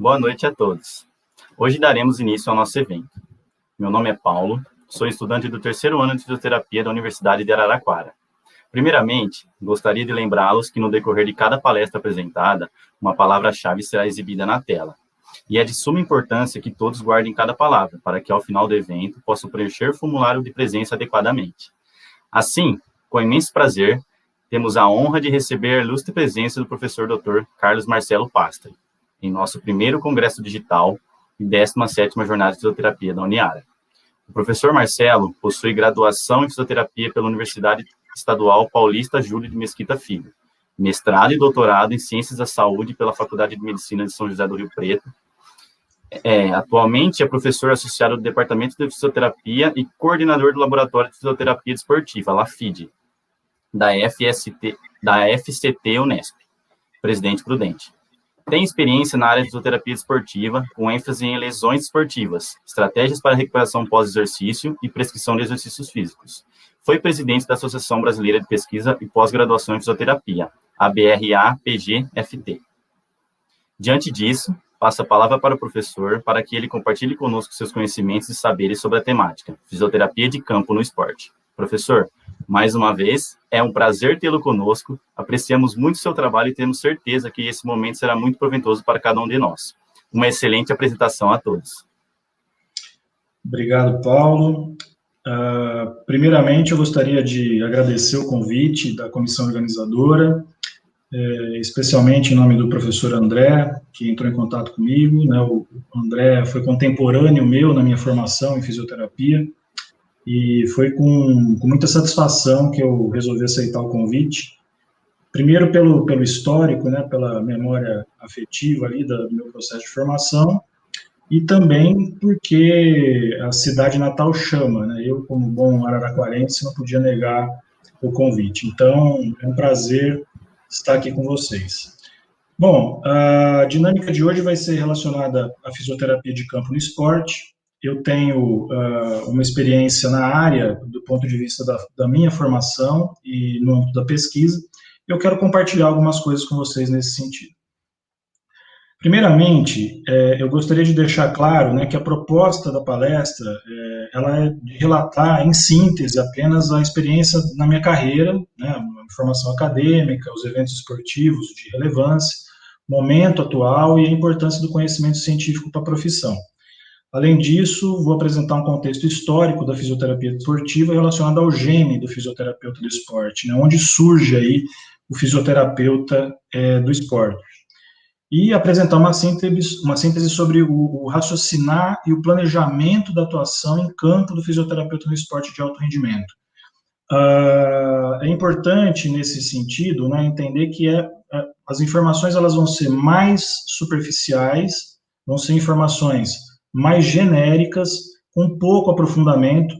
Boa noite a todos. Hoje daremos início ao nosso evento. Meu nome é Paulo, sou estudante do terceiro ano de fisioterapia da Universidade de Araraquara. Primeiramente, gostaria de lembrá-los que no decorrer de cada palestra apresentada, uma palavra-chave será exibida na tela. E é de suma importância que todos guardem cada palavra, para que ao final do evento possam preencher o formulário de presença adequadamente. Assim, com imenso prazer, temos a honra de receber a ilustre presença do professor Dr. Carlos Marcelo Pastre, em nosso primeiro Congresso Digital e 17ª Jornada de Fisioterapia da Uniara. O professor Marcelo possui graduação em fisioterapia pela Universidade Estadual Paulista Júlio de Mesquita Filho, mestrado e doutorado em Ciências da Saúde pela Faculdade de Medicina de São José do Rio Preto. Atualmente é professor associado do Departamento de Fisioterapia e coordenador do Laboratório de Fisioterapia Desportiva, LAFID, da FCT Unesp, Presidente Prudente. Tem experiência na área de fisioterapia desportiva, com ênfase em lesões esportivas, estratégias para recuperação pós-exercício e prescrição de exercícios físicos. Foi presidente da Associação Brasileira de Pesquisa e Pós-Graduação em Fisioterapia, ABRA-PG-FT. Diante disso, passo a palavra para o professor para que ele compartilhe conosco seus conhecimentos e saberes sobre a temática, fisioterapia de campo no esporte. Professor, mais uma vez, é um prazer tê-lo conosco, apreciamos muito seu trabalho e temos certeza que esse momento será muito proveitoso para cada um de nós. Uma excelente apresentação a todos. Obrigado, Paulo. Primeiramente, eu gostaria de agradecer o convite da comissão organizadora, especialmente em nome do professor André, que entrou em contato comigo, né? O André foi contemporâneo meu na minha formação em fisioterapia, e foi com muita satisfação que eu resolvi aceitar o convite, primeiro pelo histórico, né, pela memória afetiva ali do meu processo de formação, e também porque a cidade natal chama, né, eu como bom araraquarense não podia negar o convite, então é um prazer estar aqui com vocês. Bom, a dinâmica de hoje vai ser relacionada à fisioterapia de campo no esporte. Eu tenho uma experiência na área, do ponto de vista da minha formação e no âmbito da pesquisa. Eu quero compartilhar algumas coisas com vocês nesse sentido. Primeiramente, eu gostaria de deixar claro, né, que a proposta da palestra ela é de relatar, em síntese, apenas a experiência na minha carreira, né, a formação acadêmica, os eventos esportivos de relevância, momento atual e a importância do conhecimento científico para a profissão. Além disso, vou apresentar um contexto histórico da fisioterapia esportiva relacionado ao gene do fisioterapeuta do esporte, né, onde surge aí o fisioterapeuta do esporte. E apresentar uma síntese sobre o raciocinar e o planejamento da atuação em campo do fisioterapeuta no esporte de alto rendimento. É importante, nesse sentido, né, entender que as informações elas vão ser mais superficiais, vão ser informações mais genéricas, com pouco aprofundamento,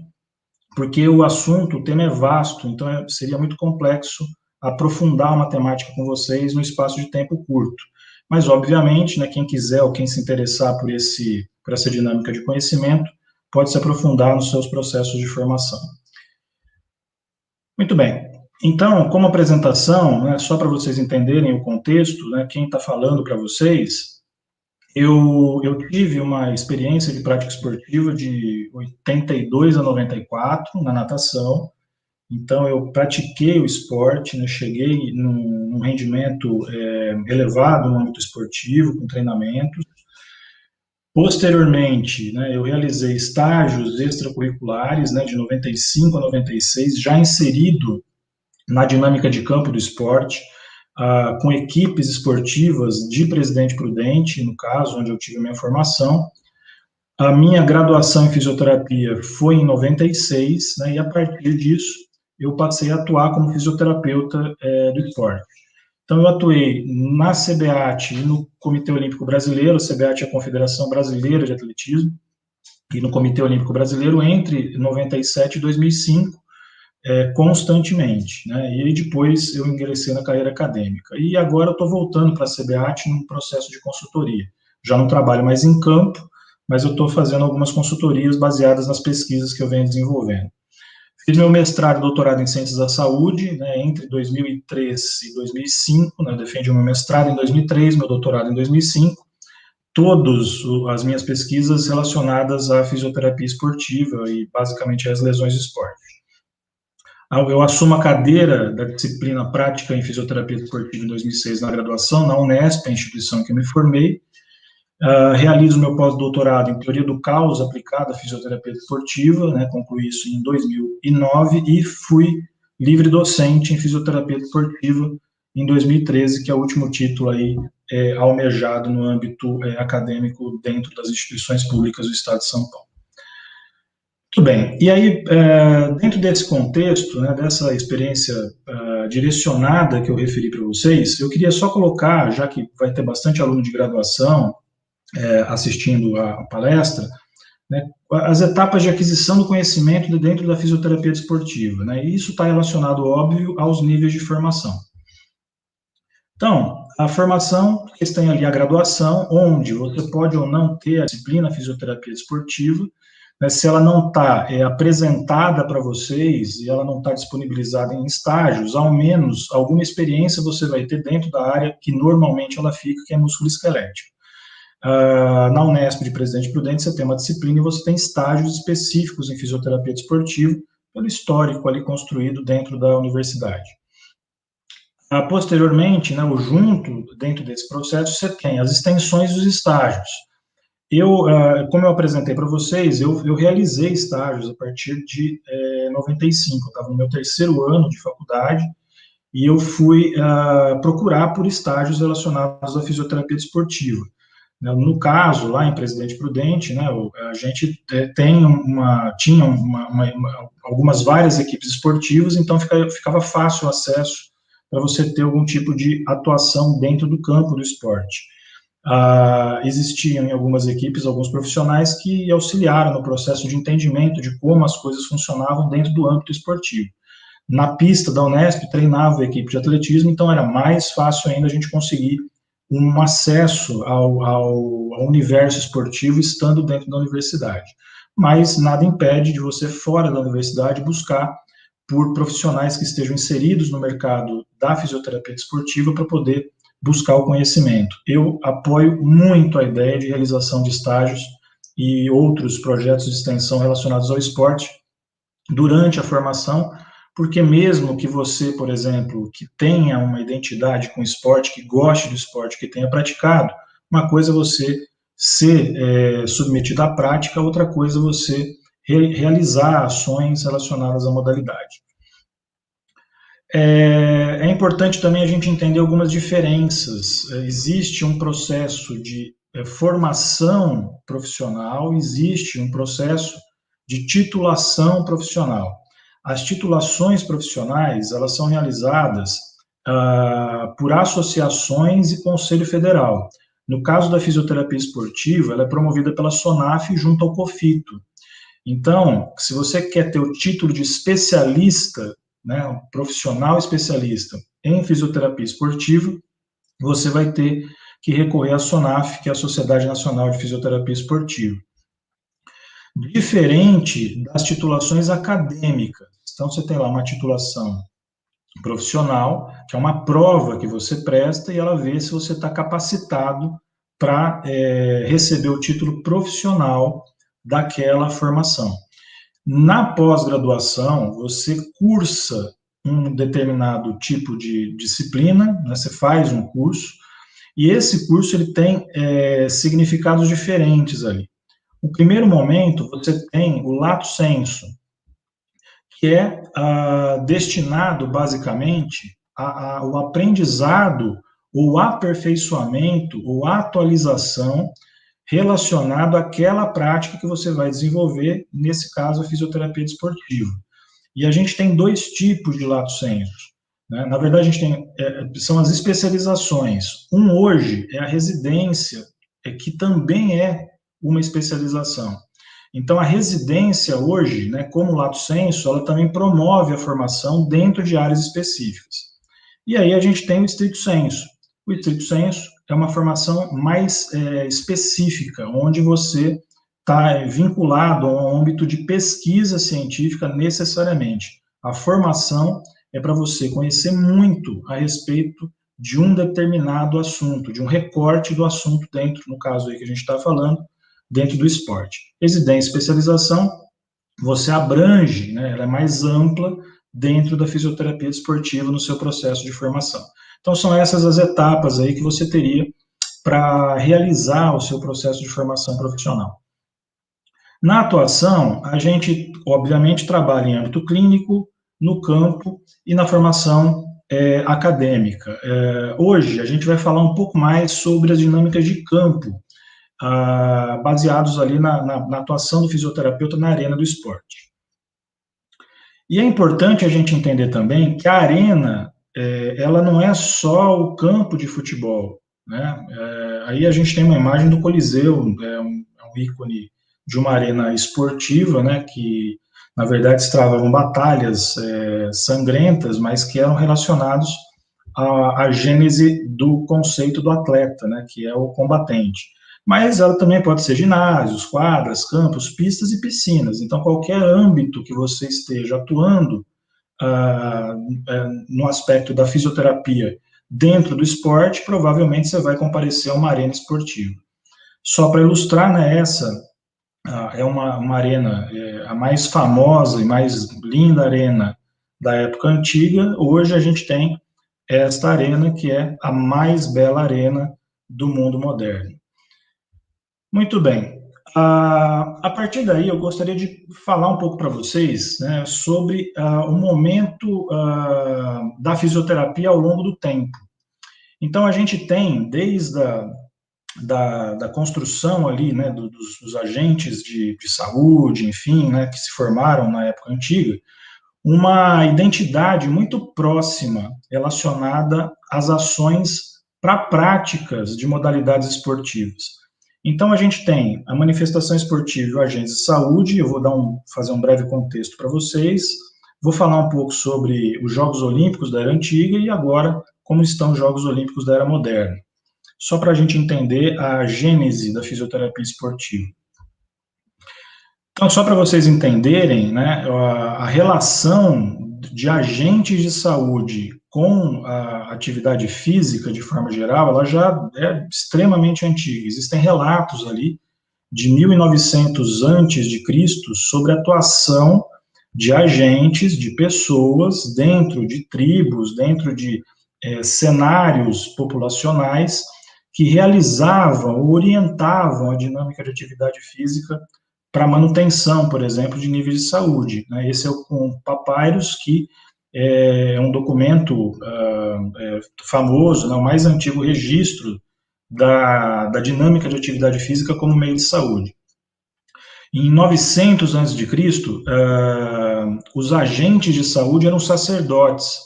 porque o assunto, o tema é vasto, então seria muito complexo aprofundar uma temática com vocês no espaço de tempo curto. Mas, obviamente, né, quem quiser ou quem se interessar por essa dinâmica de conhecimento, pode se aprofundar nos seus processos de formação. Muito bem. Então, como apresentação, né, só para vocês entenderem o contexto, né, quem está falando para vocês, eu tive uma experiência de prática esportiva de 82 a 94 na natação. Então, eu pratiquei o esporte, né, cheguei num rendimento elevado no âmbito esportivo, com treinamentos. Posteriormente, né, eu realizei estágios extracurriculares, né, de 95 a 96, já inserido na dinâmica de campo do esporte, com equipes esportivas de Presidente Prudente, no caso, onde eu tive minha formação. A minha graduação em fisioterapia foi em 96, né, e a partir disso, eu passei a atuar como fisioterapeuta do esporte. Então, eu atuei na CBAT e no Comitê Olímpico Brasileiro. A CBAT é a Confederação Brasileira de Atletismo, e no Comitê Olímpico Brasileiro entre 97 e 2005, constantemente, né? E aí depois eu ingressei na carreira acadêmica. E agora eu estou voltando para a CBAT num processo de consultoria. Já não trabalho mais em campo, mas eu estou fazendo algumas consultorias baseadas nas pesquisas que eu venho desenvolvendo. Fiz meu mestrado e doutorado em Ciências da Saúde, né, entre 2003 e 2005, né, eu defendi o meu mestrado em 2003, meu doutorado em 2005. todas as minhas pesquisas relacionadas à fisioterapia esportiva e basicamente às lesões de esporte. Eu assumo a cadeira da disciplina prática em fisioterapia esportiva em 2006 na graduação, na Unesp, a instituição que eu me formei. Realizo meu pós-doutorado em teoria do caos aplicada à fisioterapia esportiva, né, concluí isso em 2009 e fui livre docente em fisioterapia esportiva em 2013, que é o último título aí almejado no âmbito acadêmico dentro das instituições públicas do Estado de São Paulo. Muito bem, e aí, dentro desse contexto, né, dessa experiência direcionada que eu referi para vocês, eu queria só colocar, já que vai ter bastante aluno de graduação assistindo a palestra, né, as etapas de aquisição do conhecimento dentro da fisioterapia desportiva, né, e isso está relacionado, óbvio, aos níveis de formação. Então, a formação, vocês têm ali a graduação, onde você pode ou não ter a disciplina fisioterapia desportiva, né, se ela não está apresentada para vocês e ela não está disponibilizada em estágios, ao menos alguma experiência você vai ter dentro da área que normalmente ela fica, que é músculo-esquelético. Na Unesp de Presidente Prudente, você tem uma disciplina e você tem estágios específicos em fisioterapia desportiva, pelo histórico ali construído dentro da universidade. Posteriormente, né, junto dentro desse processo, você tem as extensões dos estágios. Como eu apresentei para vocês, eu realizei estágios a partir de 95, eu estava no meu terceiro ano de faculdade, e eu fui procurar por estágios relacionados à fisioterapia desportiva. No caso, lá em Presidente Prudente, né, a gente tinha algumas várias equipes esportivas, então ficava fácil o acesso para você ter algum tipo de atuação dentro do campo do esporte. Existiam em algumas equipes alguns profissionais que auxiliaram no processo de entendimento de como as coisas funcionavam dentro do âmbito esportivo. Na pista da Unesp, treinava a equipe de atletismo, então era mais fácil ainda a gente conseguir um acesso ao universo esportivo estando dentro da universidade. Mas nada impede de você, fora da universidade, buscar por profissionais que estejam inseridos no mercado da fisioterapia esportiva para poder buscar o conhecimento. Eu apoio muito a ideia de realização de estágios e outros projetos de extensão relacionados ao esporte durante a formação, porque mesmo que você, por exemplo, que tenha uma identidade com o esporte, que goste do esporte, que tenha praticado, uma coisa é você ser submetido à prática, outra coisa é você realizar ações relacionadas à modalidade. É importante também a gente entender algumas diferenças. Existe um processo de formação profissional, existe um processo de titulação profissional. As titulações profissionais, elas são realizadas por associações e Conselho Federal. No caso da fisioterapia esportiva, ela é promovida pela SONAF junto ao COFITO. Então, se você quer ter o título de especialista, né, um profissional especialista em fisioterapia esportiva, você vai ter que recorrer à SONAF, que é a Sociedade Nacional de Fisioterapia Esportiva. Diferente das titulações acadêmicas. Então, você tem lá uma titulação profissional, que é uma prova que você presta e ela vê se você está capacitado para receber o título profissional daquela formação. Na pós-graduação, você cursa um determinado tipo de disciplina, né, você faz um curso, e esse curso ele tem significados diferentes ali. No primeiro momento, você tem o lato sensu, que é destinado, basicamente, ao aprendizado, ou aperfeiçoamento, ou atualização relacionado àquela prática que você vai desenvolver, nesse caso, a fisioterapia desportiva. E a gente tem dois tipos de lato sensu, né? Na verdade, a gente tem, são as especializações. Hoje é a residência, que também é uma especialização. Então, a residência hoje, né, como lato sensu, ela também promove a formação dentro de áreas específicas. E aí a gente tem o stricto sensu. O stricto sensu é uma formação mais específica, onde você está vinculado a um âmbito de pesquisa científica necessariamente. A formação é para você conhecer muito a respeito de um determinado assunto, de um recorte do assunto dentro, no caso aí que a gente está falando, dentro do esporte. Residência e especialização, você abrange, né, ela é mais ampla dentro da fisioterapia desportiva no seu processo de formação. Então, são essas as etapas aí que você teria para realizar o seu processo de formação profissional. Na atuação, a gente, obviamente, trabalha em âmbito clínico, no campo e na formação acadêmica. Hoje, a gente vai falar um pouco mais sobre as dinâmicas de campo, baseados ali na atuação do fisioterapeuta na arena do esporte. E é importante a gente entender também que a arena, ela não é só o campo de futebol, né? Aí a gente tem uma imagem do Coliseu, é um ícone de uma arena esportiva, né, que na verdade se travavam batalhas sangrentas, mas que eram relacionados à gênese do conceito do atleta, né, que é o combatente. Mas ela também pode ser ginásios, quadras, campos, pistas e piscinas. Então, qualquer âmbito que você esteja atuando no aspecto da fisioterapia dentro do esporte, provavelmente você vai comparecer a uma arena esportiva. Só para ilustrar, né, essa é uma arena, a mais famosa e mais linda arena da época antiga. Hoje a gente tem esta arena, que é a mais bela arena do mundo moderno. Muito bem. A partir daí, eu gostaria de falar um pouco para vocês, né, sobre o momento da fisioterapia ao longo do tempo. Então, a gente tem, desde da construção ali, né, dos agentes de saúde, enfim, né, que se formaram na época antiga, uma identidade muito próxima relacionada às ações para práticas de modalidades esportivas. Então, a gente tem a manifestação esportiva e o agente de saúde. Eu vou fazer um breve contexto para vocês, vou falar um pouco sobre os Jogos Olímpicos da Era Antiga e agora como estão os Jogos Olímpicos da Era Moderna, só para a gente entender a gênese da fisioterapia esportiva. Então, só para vocês entenderem, né, a relação de agentes de saúde com a atividade física, de forma geral, ela já é extremamente antiga. Existem relatos ali de 1900 antes de Cristo sobre a atuação de agentes, de pessoas dentro de tribos, dentro de cenários populacionais que realizavam ou orientavam a dinâmica de atividade física para manutenção, por exemplo, de níveis de saúde, né? Esse é o Papyrus, que é um documento famoso, né, o mais antigo registro da dinâmica de atividade física como meio de saúde. Em 900 a.C., os agentes de saúde eram sacerdotes.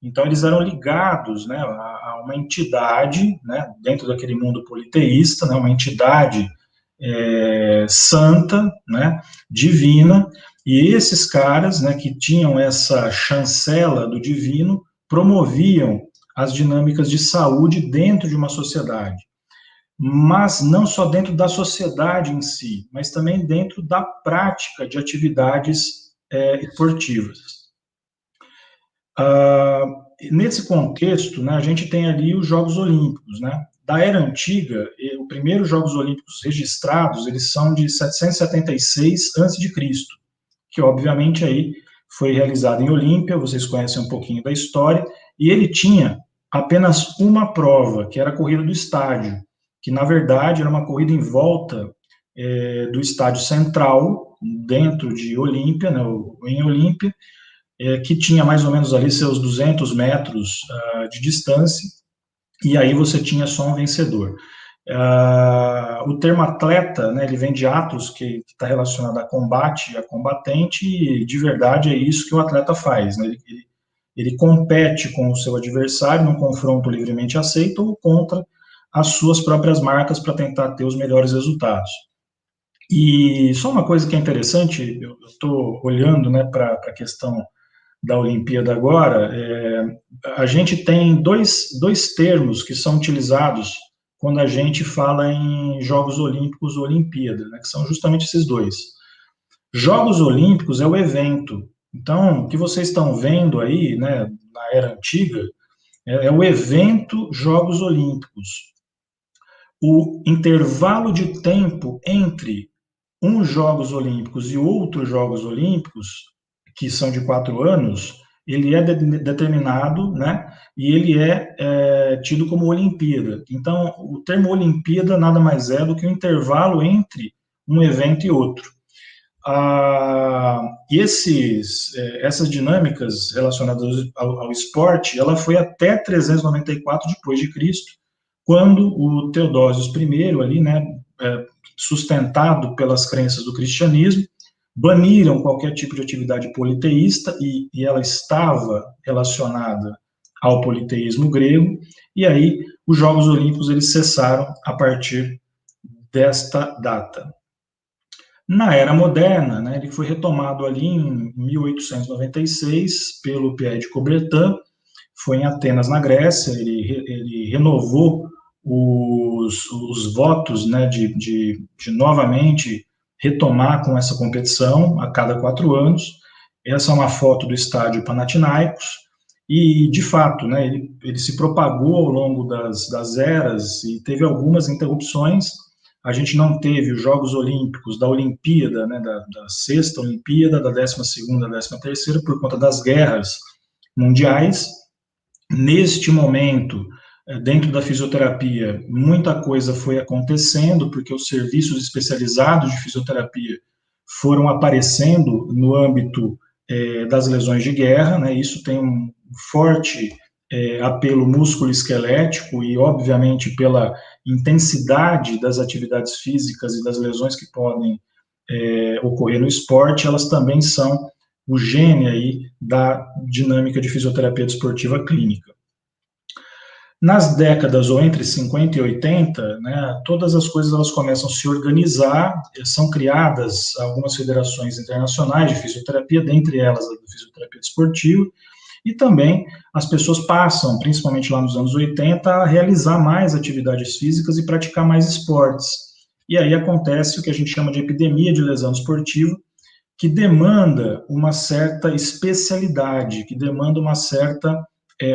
Então, eles eram ligados, né, a uma entidade, né, dentro daquele mundo politeísta, né, uma entidade santa, né, divina, e esses caras, né, que tinham essa chancela do divino, promoviam as dinâmicas de saúde dentro de uma sociedade. Mas não só dentro da sociedade em si, mas também dentro da prática de atividades esportivas. Nesse contexto, né, a gente tem ali os Jogos Olímpicos, né? Da Era Antiga, os primeiros Jogos Olímpicos registrados, eles são de 776 a.C., que obviamente aí foi realizado em Olímpia, vocês conhecem um pouquinho da história, e ele tinha apenas uma prova, que era a corrida do estádio, que na verdade era uma corrida em volta do estádio central, dentro de Olímpia, né, em Olímpia, que tinha mais ou menos ali seus 200 metros de distância, e aí você tinha só um vencedor. O termo atleta, né, ele vem de atos, que está relacionado a combate, a combatente, e de verdade é isso que o atleta faz, né? Ele compete com o seu adversário num confronto livremente aceito ou contra as suas próprias marcas para tentar ter os melhores resultados. E só uma coisa que é interessante, eu estou olhando, né, para a questão da Olimpíada agora, a gente tem dois termos que são utilizados quando a gente fala em Jogos Olímpicos ou Olimpíada, né, que são justamente esses dois. Jogos Olímpicos é o evento. Então, o que vocês estão vendo aí, né, na Era Antiga, é o evento Jogos Olímpicos. O intervalo de tempo entre uns Jogos Olímpicos e outros Jogos Olímpicos, que são de 4 anos, ele é determinado, né, e ele é tido como Olimpíada. Então, o termo Olimpíada nada mais é do que o intervalo entre um evento e outro. Essas dinâmicas relacionadas ao esporte, ela foi até 394 depois de Cristo, quando o Teodósios I, ali, né, sustentado pelas crenças do cristianismo, baniram qualquer tipo de atividade politeísta, e ela estava relacionada ao politeísmo grego, e aí os Jogos Olímpicos eles cessaram a partir desta data. Na Era Moderna, né, ele foi retomado ali em 1896 pelo Pierre de Coubertin, foi em Atenas, na Grécia, ele renovou os votos, né, de novamente retomar com essa competição a cada 4 anos. Essa é uma foto do estádio Panathinaikos, e, de fato, né, ele se propagou ao longo das eras e teve algumas interrupções. A gente não teve os Jogos Olímpicos da Olimpíada, né, da 6ª Olimpíada, da 12ª, da 13ª, por conta das guerras mundiais. Neste momento, dentro da fisioterapia, muita coisa foi acontecendo, porque os serviços especializados de fisioterapia foram aparecendo no âmbito das lesões de guerra, né? Isso tem um forte apelo músculo-esquelético e, obviamente, pela intensidade das atividades físicas e das lesões que podem ocorrer no esporte, elas também são o gene aí da dinâmica de fisioterapia desportiva clínica. Nas décadas ou entre 50 e 80, né, todas as coisas elas começam a se organizar, são criadas algumas federações internacionais de fisioterapia, dentre elas a de fisioterapia desportiva, e também as pessoas passam, principalmente lá nos anos 80, a realizar mais atividades físicas e praticar mais esportes. E aí acontece o que a gente chama de epidemia de lesão esportiva, que demanda uma certa especialidade, que demanda uma certa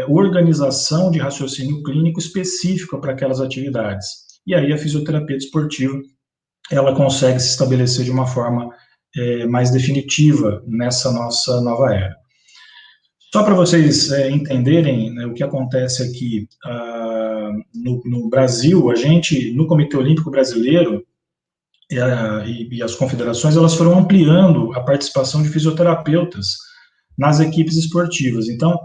organização de raciocínio clínico específica para aquelas atividades. E aí a fisioterapia desportiva, ela consegue se estabelecer de uma forma mais definitiva nessa nossa nova era. Só para vocês entenderem, né, o que acontece aqui no Brasil, a gente, no Comitê Olímpico Brasileiro, e as confederações, elas foram ampliando a participação de fisioterapeutas nas equipes esportivas. Então,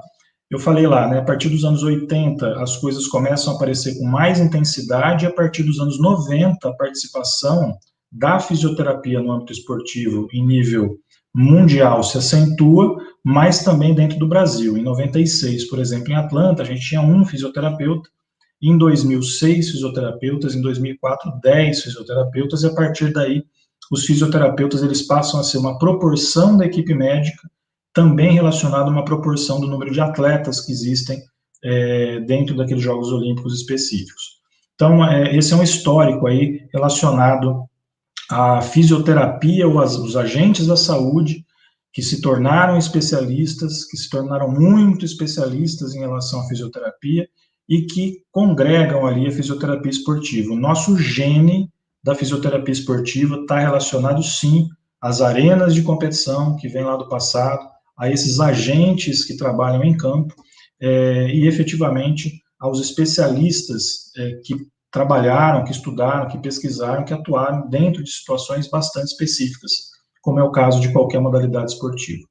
eu falei lá, né, a partir dos anos 80, as coisas começam a aparecer com mais intensidade, e a partir dos anos 90, a participação da fisioterapia no âmbito esportivo em nível mundial se acentua, mas também dentro do Brasil. Em 96, por exemplo, em Atlanta, a gente tinha um fisioterapeuta, em 2006, fisioterapeutas, em 2004, 10 fisioterapeutas, e a partir daí, os fisioterapeutas eles passam a ser uma proporção da equipe médica, também relacionada a uma proporção do número de atletas que existem dentro daqueles Jogos Olímpicos específicos. Então, esse é um histórico aí relacionado à fisioterapia, ou os agentes da saúde que se tornaram especialistas, que se tornaram muito especialistas em relação à fisioterapia, e que congregam ali a fisioterapia esportiva. O nosso gene da fisioterapia esportiva está relacionado, sim, às arenas de competição que vem lá do passado, a esses agentes que trabalham em campo, e efetivamente aos especialistas que trabalharam, que estudaram, que pesquisaram, que atuaram dentro de situações bastante específicas, como é o caso de qualquer modalidade esportiva.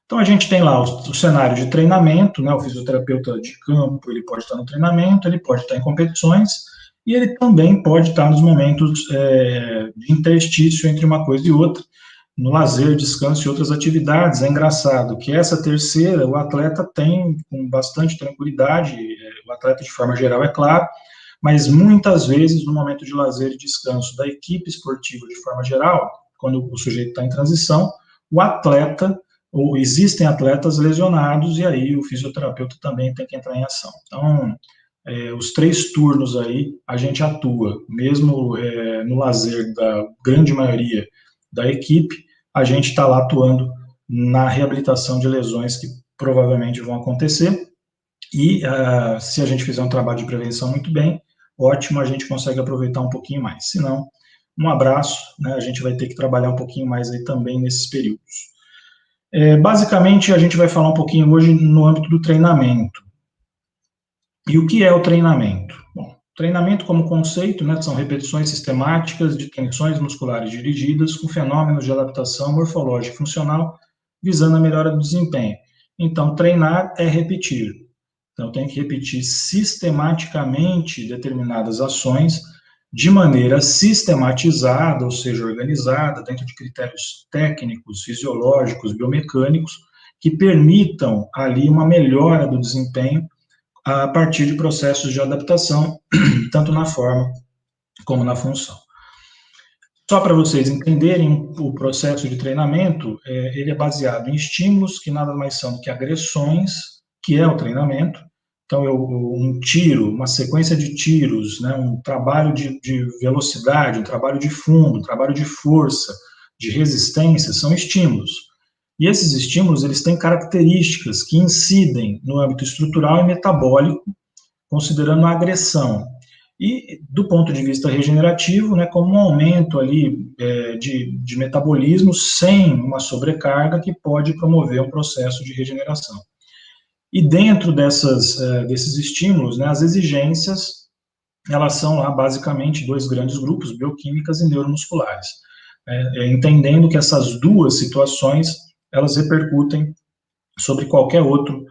Então, a gente tem lá o cenário de treinamento, né, o fisioterapeuta de campo, ele pode estar no treinamento, ele pode estar em competições, e ele também pode estar nos momentos de interstício entre uma coisa e outra, no lazer, descanso e outras atividades. É engraçado que essa terceira, o atleta tem com bastante tranquilidade, o atleta de forma geral, é claro, mas muitas vezes no momento de lazer e descanso da equipe esportiva de forma geral, quando o sujeito está em transição, o atleta, ou existem atletas lesionados, e aí o fisioterapeuta também tem que entrar em ação. Então, os 3 turnos aí, a gente atua, mesmo no lazer da grande maioria da equipe, a gente está lá atuando na reabilitação de lesões que provavelmente vão acontecer, E se a gente fizer um trabalho de prevenção muito bem, ótimo, a gente consegue aproveitar um pouquinho mais. Se não, um abraço, né, a gente vai ter que trabalhar um pouquinho mais aí também nesses períodos. Basicamente, a gente vai falar um pouquinho hoje no âmbito do treinamento. E o que é o treinamento? Bom, treinamento como conceito, né, são repetições sistemáticas de tensões musculares dirigidas com fenômenos de adaptação morfológica e funcional, visando a melhora do desempenho. Então, treinar é repetir. Então, tem que repetir sistematicamente determinadas ações de maneira sistematizada, ou seja, organizada, dentro de critérios técnicos, fisiológicos, biomecânicos, que permitam ali uma melhora do desempenho a partir de processos de adaptação, tanto na forma como na função. Só para vocês entenderem, o processo de treinamento, ele é baseado em estímulos que nada mais são do que agressões, que é o treinamento. Então, um tiro, uma sequência de tiros, né, um trabalho de velocidade, um trabalho de fundo, um trabalho de força, de resistência, são estímulos. E esses estímulos, eles têm características que incidem no âmbito estrutural e metabólico, considerando a agressão. E, do ponto de vista regenerativo, né, como um aumento ali de metabolismo sem uma sobrecarga que pode promover um processo de regeneração. E dentro desses estímulos, né, as exigências, elas são lá basicamente dois grandes grupos, bioquímicas e neuromusculares. Entendendo que essas duas situações, elas repercutem sobre qualquer outro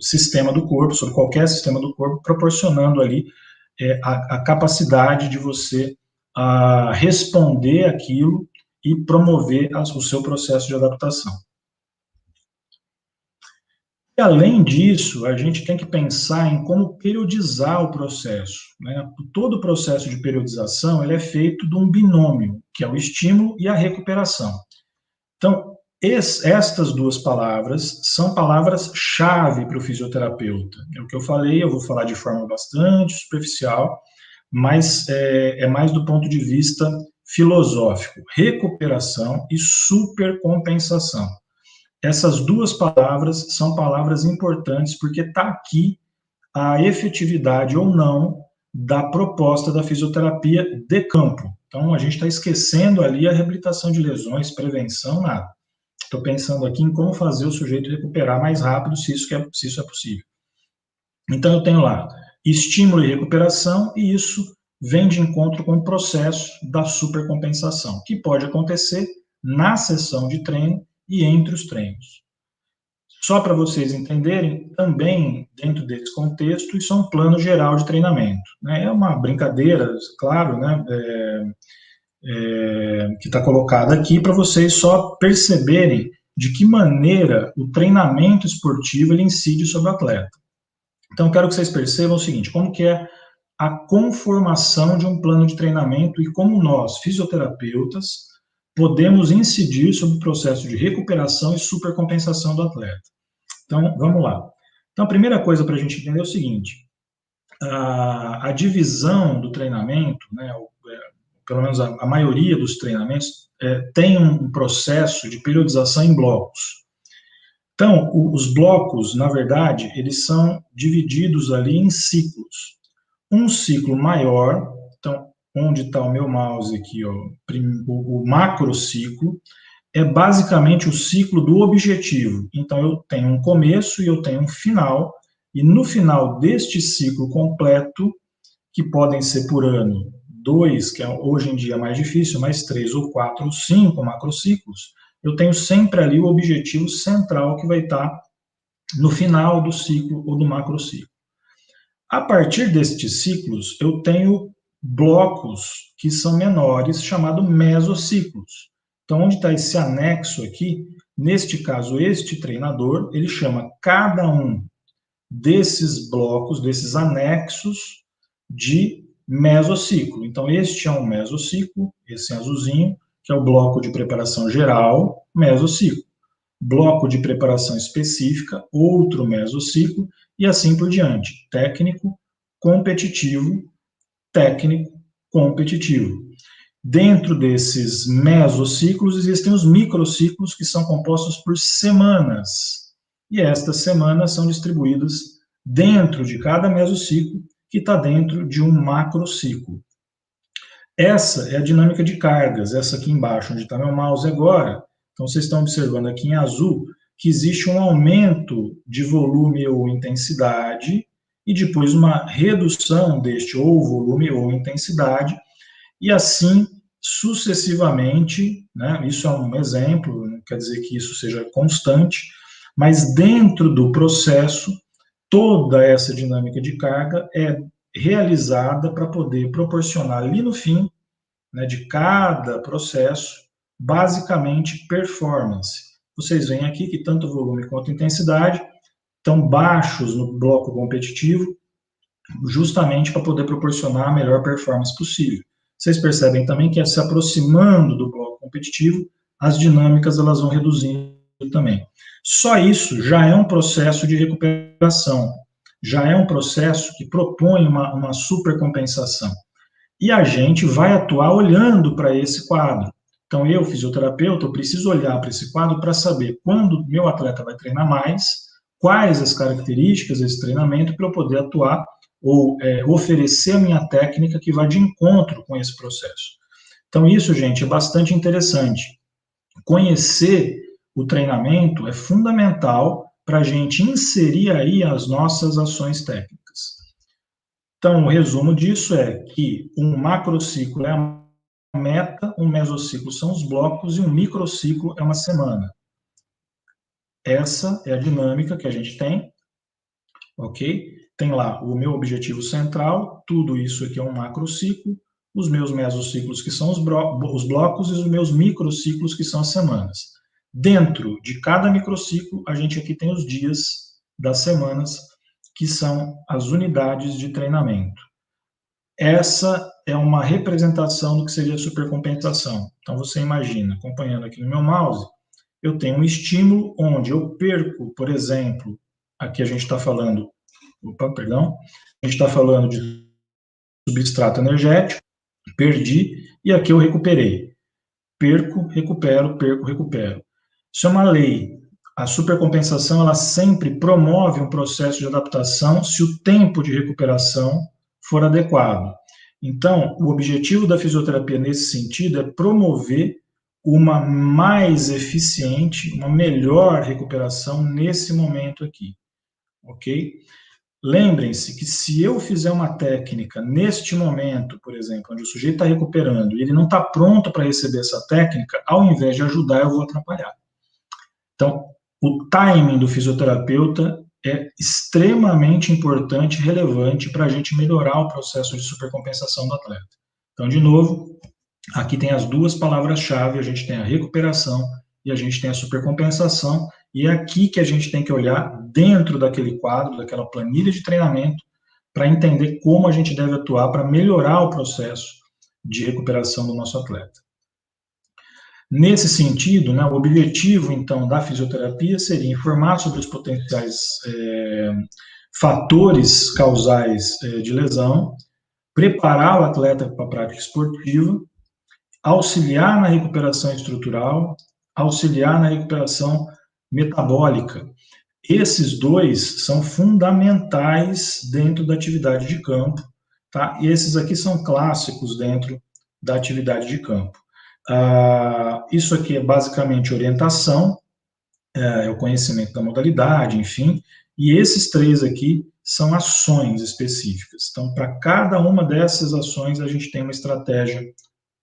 sistema do corpo, sobre qualquer sistema do corpo, proporcionando ali a capacidade de você responder aquilo e promover o seu processo de adaptação. E, além disso, a gente tem que pensar em como periodizar o processo, né? Todo o processo de periodização ele é feito de um binômio, que é o estímulo e a recuperação. Então, estas duas palavras são palavras-chave para o fisioterapeuta. É o que eu falei, eu vou falar de forma bastante superficial, mas é mais do ponto de vista filosófico. Recuperação e supercompensação. Essas duas palavras são palavras importantes porque está aqui a efetividade ou não da proposta da fisioterapia de campo. Então, a gente está esquecendo ali a reabilitação de lesões, prevenção, nada. Estou pensando aqui em como fazer o sujeito recuperar mais rápido, se isso é possível. Então, eu tenho lá estímulo e recuperação, e isso vem de encontro com o processo da supercompensação, que pode acontecer na sessão de treino e entre os treinos. Só para vocês entenderem, também dentro desse contexto, isso é um plano geral de treinamento. Né? É uma brincadeira, claro, né? Que está colocada aqui para vocês só perceberem de que maneira o treinamento esportivo ele incide sobre o atleta. Então, quero que vocês percebam o seguinte, como que é a conformação de um plano de treinamento e como nós, fisioterapeutas, podemos incidir sobre o processo de recuperação e supercompensação do atleta. Então, vamos lá. Então, a primeira coisa para a gente entender é o seguinte, a divisão do treinamento, né, pelo menos a maioria dos treinamentos, tem um processo de periodização em blocos. Então, os blocos, na verdade, eles são divididos ali em ciclos. Um ciclo maior, então, onde está o meu mouse aqui, ó, o macrociclo, é basicamente o ciclo do objetivo. Então, eu tenho um começo e eu tenho um final, e no final deste ciclo completo, que podem ser por ano 2, que hoje em dia é mais difícil, mais 3 ou 4 ou 5 macrociclos, eu tenho sempre ali o objetivo central que vai estar no final do ciclo ou do macrociclo. A partir destes ciclos, eu tenho blocos que são menores, chamados mesociclos. Então, onde está esse anexo aqui, neste caso, este treinador, ele chama cada um desses blocos, desses anexos, de mesociclo. Então, este é um mesociclo, esse azulzinho, que é o bloco de preparação geral, mesociclo. Bloco de preparação específica, outro mesociclo, e assim por diante. Técnico, competitivo, técnico, competitivo. Dentro desses mesociclos existem os microciclos, que são compostos por semanas. e estas semanas são distribuídas dentro de cada mesociclo, que está dentro de um macrociclo. Essa é a dinâmica de cargas, essa aqui embaixo, onde está meu mouse agora. Então, vocês estão observando aqui em azul que existe um aumento de volume ou intensidade e depois uma redução deste ou volume ou intensidade, e assim sucessivamente, né? Isso é um exemplo, não quer dizer que isso seja constante, mas dentro do processo, toda essa dinâmica de carga é realizada para poder proporcionar ali no fim, né, de cada processo, basicamente performance. Vocês veem aqui que tanto o volume quanto a intensidade estão baixos no bloco competitivo, justamente para poder proporcionar a melhor performance possível. Vocês percebem também que, se aproximando do bloco competitivo, as dinâmicas elas vão reduzindo também. Só isso já é um processo de recuperação, já é um processo que propõe uma supercompensação. E a gente vai atuar olhando para esse quadro. Então, eu, fisioterapeuta, eu preciso olhar para esse quadro para saber quando meu atleta vai treinar mais, quais as características desse treinamento para eu poder atuar ou oferecer a minha técnica que vai de encontro com esse processo. Então, isso, gente, é bastante interessante. Conhecer o treinamento é fundamental para a gente inserir aí as nossas ações técnicas. Então, o resumo disso é que um macrociclo é a meta, um mesociclo são os blocos e um microciclo é uma semana. Essa é a dinâmica que a gente tem, ok? Tem lá o meu objetivo central, tudo isso aqui é um macrociclo, os meus mesociclos que são os blocos e os meus microciclos que são as semanas. Dentro de cada microciclo, a gente aqui tem os dias das semanas, que são as unidades de treinamento. Essa é uma representação do que seria a supercompensação. Então, você imagina, acompanhando aqui no meu mouse, eu tenho um estímulo onde eu perco, por exemplo, aqui a gente está falando, a gente está falando de substrato energético, perdi, e aqui eu recuperei. Perco, recupero, perco, recupero. Isso é uma lei. A supercompensação, ela sempre promove um processo de adaptação se o tempo de recuperação for adequado. Então, o objetivo da fisioterapia nesse sentido é promover uma mais eficiente, uma melhor recuperação nesse momento aqui, ok? Lembrem-se que se eu fizer uma técnica neste momento, por exemplo, onde o sujeito está recuperando e ele não está pronto para receber essa técnica, ao invés de ajudar, eu vou atrapalhar. Então, o timing do fisioterapeuta é extremamente importante e relevante para a gente melhorar o processo de supercompensação do atleta. Então, de novo, aqui tem as duas palavras-chave, a gente tem a recuperação e a gente tem a supercompensação, e é aqui que a gente tem que olhar dentro daquele quadro, daquela planilha de treinamento, para entender como a gente deve atuar para melhorar o processo de recuperação do nosso atleta. Nesse sentido, né, o objetivo, então, da fisioterapia seria informar sobre os potenciais fatores causais de lesão, preparar o atleta para a prática esportiva, auxiliar na recuperação estrutural, auxiliar na recuperação metabólica. Esses dois são fundamentais dentro da atividade de campo, tá? E esses aqui são clássicos dentro da atividade de campo. Isso aqui é basicamente orientação, é o conhecimento da modalidade, enfim, e esses três aqui são ações específicas. Então, para cada uma dessas ações, a gente tem uma estratégia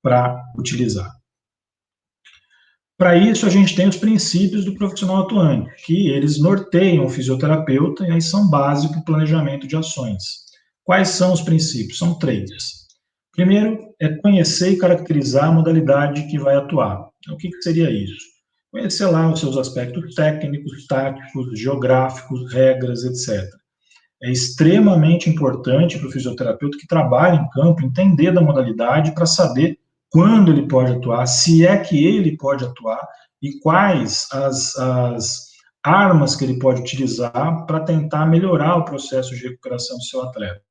para utilizar. Para isso, a gente tem os princípios do profissional atuante, que eles norteiam o fisioterapeuta e aí são base para o planejamento de ações. Quais são os princípios? São três. Primeiro, é conhecer e caracterizar a modalidade que vai atuar. O que seria isso? Conhecer lá os seus aspectos técnicos, táticos, geográficos, regras, etc. É extremamente importante para o fisioterapeuta que trabalha em campo entender da modalidade para saber quando ele pode atuar, se é que ele pode atuar e quais as armas que ele pode utilizar para tentar melhorar o processo de recuperação do seu atleta.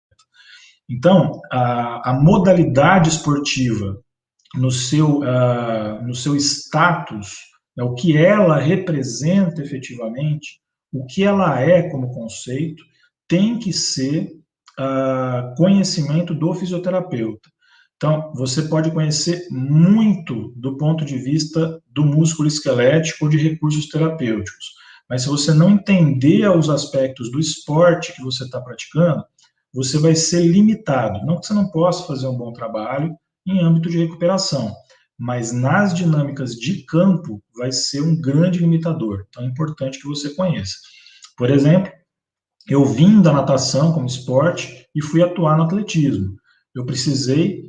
Então, a modalidade esportiva, no seu status, o que ela representa efetivamente, O que ela é como conceito tem que ser conhecimento do fisioterapeuta. Então, você pode conhecer muito do ponto de vista do músculo esquelético ou de recursos terapêuticos, mas se você não entender os aspectos do esporte que você está praticando, você vai ser limitado. Não que você não possa fazer um bom trabalho em âmbito de recuperação, mas nas dinâmicas de campo vai ser um grande limitador. Então, é importante que você conheça. Por exemplo, eu vim da natação como esporte e fui atuar no atletismo. Eu precisei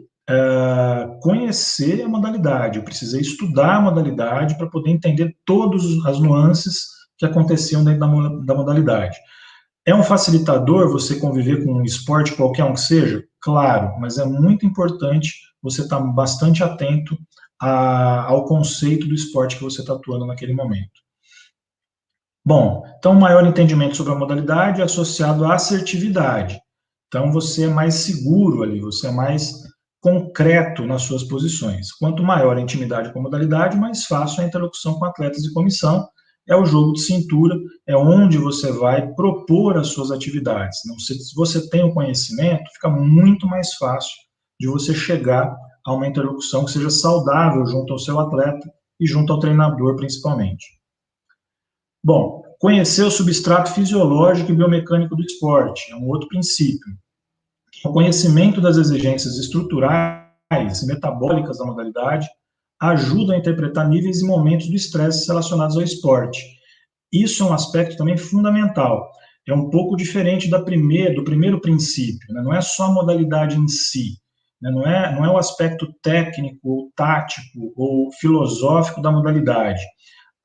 conhecer a modalidade, eu precisei estudar a modalidade para poder entender todas as nuances que aconteciam dentro da modalidade. É um facilitador você conviver com um esporte qualquer um que seja? Claro, mas é muito importante você estar bastante atento ao conceito do esporte que você está atuando naquele momento. Bom, então maior entendimento sobre a modalidade é associado à assertividade. Então você é mais seguro ali, você é mais concreto nas suas posições. Quanto maior a intimidade com a modalidade, mais fácil a interlocução com atletas e comissão. É o jogo de cintura, é onde você vai propor as suas atividades. Se você tem o conhecimento, fica muito mais fácil de você chegar a uma interlocução que seja saudável junto ao seu atleta e junto ao treinador, principalmente. Bom, conhecer o substrato fisiológico e biomecânico do esporte é um outro princípio. O conhecimento das exigências estruturais e metabólicas da modalidade ajuda a interpretar níveis e momentos do estresse relacionados ao esporte. Isso é um aspecto também fundamental. É um pouco diferente do primeiro princípio, né? Não é só a modalidade em si, né? Não é o aspecto técnico, ou tático, ou filosófico da modalidade.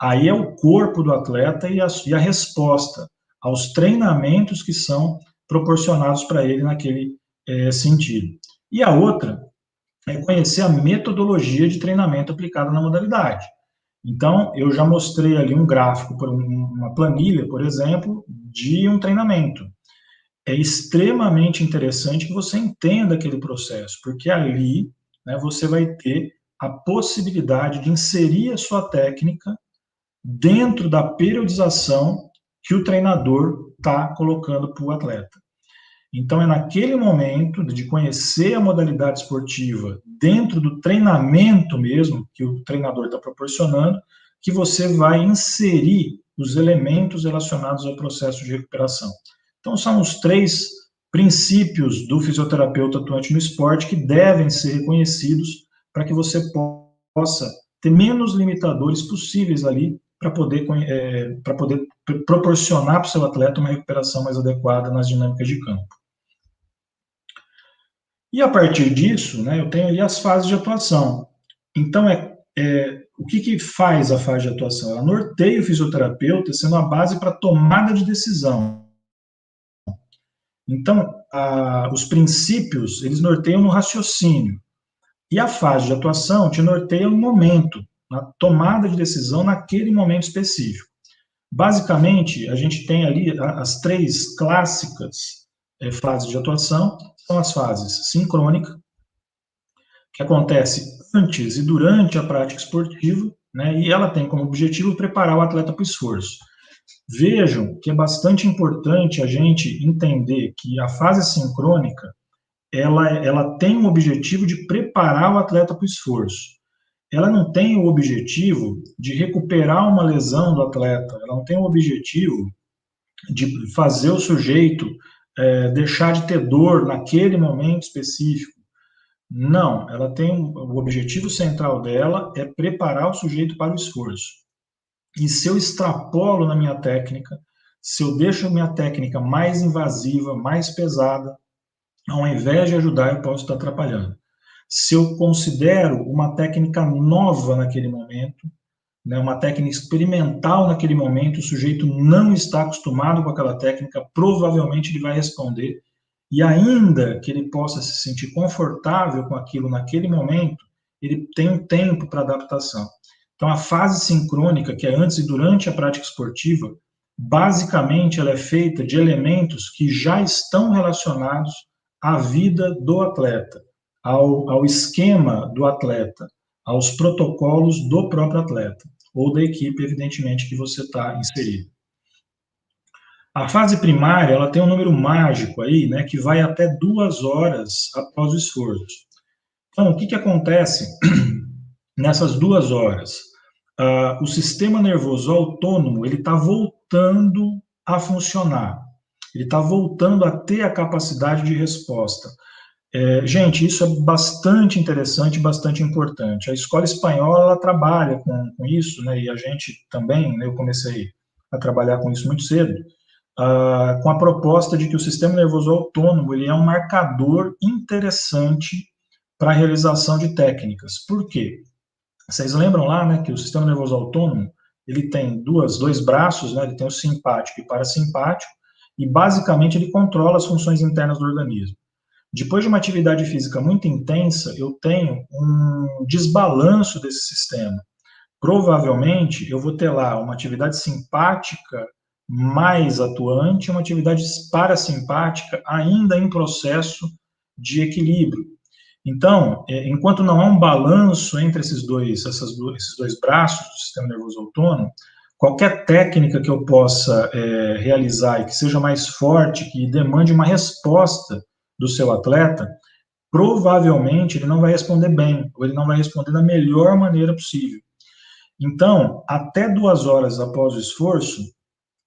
Aí é o corpo do atleta e a resposta aos treinamentos que são proporcionados para ele naquele sentido. E a outra é conhecer a metodologia de treinamento aplicada na modalidade. Então, eu já mostrei ali um gráfico, uma planilha, por exemplo, de um treinamento. É extremamente interessante que você entenda aquele processo, porque ali, né, você vai ter a possibilidade de inserir a sua técnica dentro da periodização que o treinador está colocando para o atleta. Então, é naquele momento de conhecer a modalidade esportiva dentro do treinamento mesmo que o treinador está proporcionando, que você vai inserir os elementos relacionados ao processo de recuperação. Então, são os 3 princípios do fisioterapeuta atuante no esporte que devem ser reconhecidos para que você possa ter menos limitadores possíveis ali para poder proporcionar para o seu atleta uma recuperação mais adequada nas dinâmicas de campo. E a partir disso, né, eu tenho ali as fases de atuação. Então, o que faz a fase de atuação? Ela norteia o fisioterapeuta sendo a base para tomada de decisão. Então, os princípios, eles norteiam no raciocínio. E a fase de atuação te norteia no momento, na tomada de decisão naquele momento específico. Basicamente, a gente tem ali as 3 clássicas fases de atuação, são as fases sincrônica, que acontece antes e durante a prática esportiva, né, e ela tem como objetivo preparar o atleta para o esforço. Vejam que é bastante importante a gente entender que a fase sincrônica, ela tem o objetivo de preparar o atleta para o esforço. Ela não tem o objetivo de recuperar uma lesão do atleta, ela não tem o objetivo de fazer o sujeito deixar de ter dor naquele momento específico. Não, ela tem o objetivo central dela é preparar o sujeito para o esforço. E se eu extrapolo na minha técnica, se eu deixo a minha técnica mais invasiva, mais pesada, ao invés de ajudar, eu posso estar atrapalhando. Se eu considero uma técnica nova naquele momento, né, uma técnica experimental naquele momento, o sujeito não está acostumado com aquela técnica, provavelmente ele vai responder, e ainda que ele possa se sentir confortável com aquilo naquele momento, ele tem um tempo para adaptação. Então, a fase sincrônica, que é antes e durante a prática esportiva, basicamente ela é feita de elementos que já estão relacionados à vida do atleta, ao esquema do atleta, aos protocolos do próprio atleta, ou da equipe, evidentemente, que você está inserido. A fase primária, ela tem um número mágico aí, né, que vai até 2 horas após o esforço. Então, o que que acontece nessas 2 horas? O sistema nervoso autônomo, ele está voltando a funcionar. Ele está voltando a ter a capacidade de resposta. Gente, isso é bastante interessante, bastante importante. A escola espanhola ela trabalha com isso, né, e a gente também, né, eu comecei a trabalhar com isso muito cedo, com a proposta de que o sistema nervoso autônomo ele é um marcador interessante para a realização de técnicas. Por quê? Vocês lembram lá, né, que o sistema nervoso autônomo ele tem dois braços, né, ele tem o simpático e parasimpático, e basicamente ele controla as funções internas do organismo. Depois de uma atividade física muito intensa, eu tenho um desbalanço desse sistema. Provavelmente eu vou ter lá uma atividade simpática mais atuante, uma atividade parasimpática ainda em processo de equilíbrio. Então, enquanto não há um balanço entre esses dois braços do sistema nervoso autônomo, qualquer técnica que eu possa realizar e que seja mais forte, que demande uma resposta do seu atleta, provavelmente ele não vai responder bem, ou ele não vai responder da melhor maneira possível. Então, até 2 horas após o esforço,